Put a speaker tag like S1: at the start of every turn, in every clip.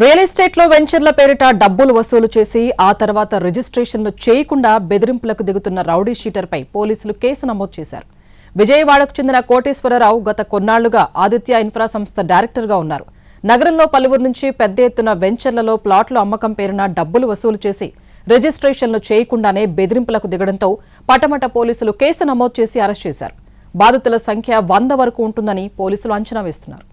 S1: Real estate లో వెంచర్ల పేరిట డబ్బులు వసూలు చేసి ఆ తర్వాత రిజిస్ట్రేషన్లు చేయకుండా బెదిరింపులకు దిగుతున్న రౌడీ షీటర్పై పోలీసులు కేసు నమోదు చేశారు. విజయవాడకు చెందిన కోటేశ్వరరావు గత కొన్నాళ్లుగా ఆదిత్య ఇన్ఫ్రా సంస్థ డైరెక్టర్గా ఉన్నారు. నగరంలో పలువురు నుంచి పెద్ద ఎత్తున వెంచర్లలో ప్లాట్లు అమ్మకం పేరున డబ్బులు వసూలు చేసి రిజిస్ట్రేషన్లు చేయకుండానే బెదిరింపులకు దిగడంతో పటమట పోలీసులు కేసు నమోదు చేసి అరెస్ట్ చేశారు. బాధితుల సంఖ్య 100 వరకు ఉంటుందని పోలీసులు అంచనా వేస్తున్నారు.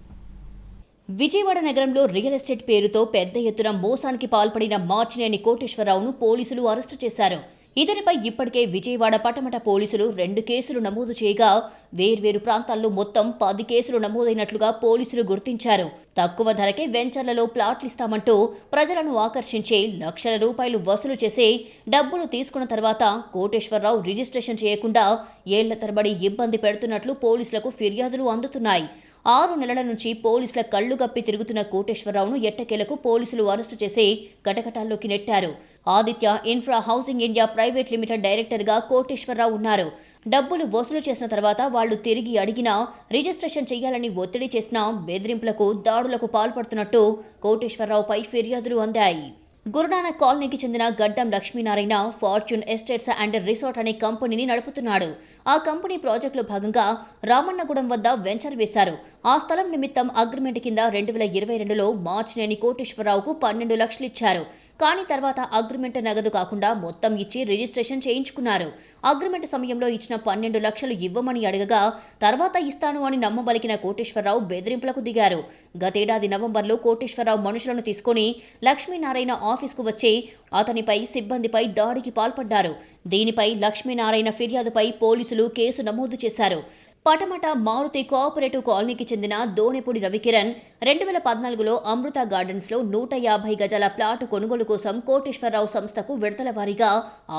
S2: విజయవాడ నగరంలో రియల్ ఎస్టేట్ పేరుతో పెద్ద ఎత్తున మోసానికి పాల్పడిన మార్చినేని కోటేశ్వరరావును పోలీసులు అరెస్టు చేశారు. ఇతనిపై ఇప్పటికే విజయవాడ పటమట పోలీసులు 2 కేసులు నమోదు చేయగా వేర్వేరు ప్రాంతాల్లో మొత్తం 10 కేసులు నమోదైనట్లుగా పోలీసులు గుర్తించారు. తక్కువ ధరకే వెంచర్లలో ప్లాట్లిస్తామంటూ ప్రజలను ఆకర్షించి లక్షల రూపాయలు వసూలు చేసి డబ్బులు తీసుకున్న తర్వాత కోటేశ్వరరావు రిజిస్ట్రేషన్ చేయకుండా ఏళ్ల తరబడి ఇబ్బంది పెడుతున్నట్లు పోలీసులకు ఫిర్యాదులు అందుతున్నాయి. 6 నెలల నుంచి పోలీసుల కళ్లు గప్పి తిరుగుతున్న కోటేశ్వరరావును ఎట్టకేలకు పోలీసులు అరెస్టు చేసి కటకటాల్లోకి నెట్టారు. Aditya infra housing India private limited డైరెక్టర్గా కోటేశ్వరరావు ఉన్నారు. డబ్బులు వసూలు చేసిన తర్వాత వాళ్లు తిరిగి అడిగినా రిజిస్ట్రేషన్ చేయాలని ఒత్తిడి చేసినా బెదిరింపులకు దాడులకు పాల్పడుతున్నట్టు కోటేశ్వరరావుపై ఫిర్యాదులు అందాయి. గురునానక్ కాలనీకి చెందిన గడ్డం Lakshminarayana fortune estates and resort అనే కంపెనీని నడుపుతున్నాడు. ఆ కంపెనీ ప్రాజెక్టులో భాగంగా రామన్నగూడెం వద్ద వెంచర్ వేశారు. ఆ స్థలం నిమిత్తం అగ్రిమెంట్ కింద 2022లో మార్చినేని కోటేశ్వరరావుకు 12 లక్షలు ఇచ్చారు. కానీ తర్వాత అగ్రిమెంట్ నగదు కాకుండా మొత్తం ఇచ్చి రిజిస్ట్రేషన్ చేయించుకున్నారు. అగ్రిమెంట్ సమయంలో ఇచ్చిన 12 లక్షలు ఇవ్వమని అడగగా తర్వాత ఇస్తాను అని నమ్మబలికిన కోటేశ్వరరావు బెదిరింపులకు దిగారు. గతేడాది నవంబర్లో కోటేశ్వరరావు మనుషులను తీసుకుని లక్ష్మీనారాయణ ఆఫీస్కు వచ్చి అతనిపై సిబ్బందిపై దాడికి పాల్పడ్డారు. దీనిపై లక్ష్మీనారాయణ ఫిర్యాదుపై పోలీసులు కేసు నమోదు చేశారు. పటమట మారుతి కోఆపరేటివ్ కాలనీకి చెందిన దోనెపూడి రవికిరణ్ 2014లో అమృత గార్డెన్స్లో 150 గజాల ప్లాటు కొనుగోలు కోసం కోటేశ్వరరావు సంస్థకు విడతల వారీగా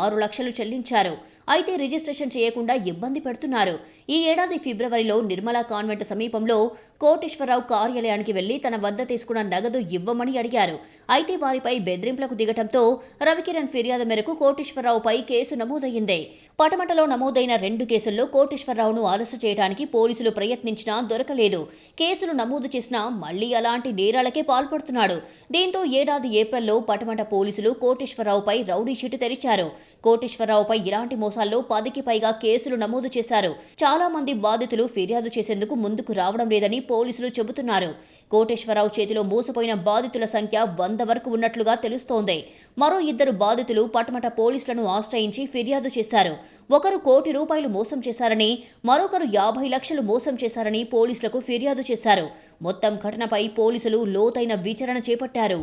S2: 6 లక్షలు చెల్లించారు. అయితే రిజిస్ట్రేషన్ చేయకుండా ఇబ్బంది పెడుతున్నారు. ఈ ఏడాది ఫిబ్రవరిలో నిర్మలా కాన్వెంట్ సమీపంలో కోటేశ్వరరావు కార్యాలయానికి వెళ్లి తన వద్ద తీసుకున్న నగదు ఇవ్వమని అడిగారు. అయితే వారిపై బెదిరింపులకు దిగటంతో రవికిరణ్ ఫిర్యాదు మేరకు కోటేశ్వరరావుపై కేసు నమోదయ్యింది. పటమటలో నమోదైన 2 కేసుల్లో కోటేశ్వరరావును అరెస్టు చేయడానికి పోలీసులు ప్రయత్నించినా దొరకలేదు. కేసులు నమోదు చేసినా మళ్లీ అలాంటి నేరాలకే పాల్పడుతున్నాడు. దీంతో ఏడాది ఏప్రిల్లో పటమట పోలీసులు కోటేశ్వరరావుపై రౌడీ షీటు తెరిచారు. కోటేశ్వరరావుపై ఇలాంటి మోసాల్లో 10కి పైగా కేసులు నమోదు చేశారు. చాలా మంది బాధితులు ఫిర్యాదు చేసేందుకు ముందుకు రావడం లేదని పోలీసులు చెబుతున్నారు. కోటేశ్వరరావు చేతిలో మోసపోయిన బాధితుల సంఖ్య 100 వరకు ఉన్నట్లుగా తెలుస్తోంది. మరో 2 బాధితులు పటమట పోలీసులను ఆశ్రయించి ఫిర్యాదు చేశారు. ఒకరు ₹1 కోటి మోసం చేశారని, మరొకరు 50 లక్షలు మోసం చేశారని పోలీసులకు ఫిర్యాదు చేశారు. మొత్తం ఘటనపై పోలీసులు లోతైన విచారణ చేపట్టారు.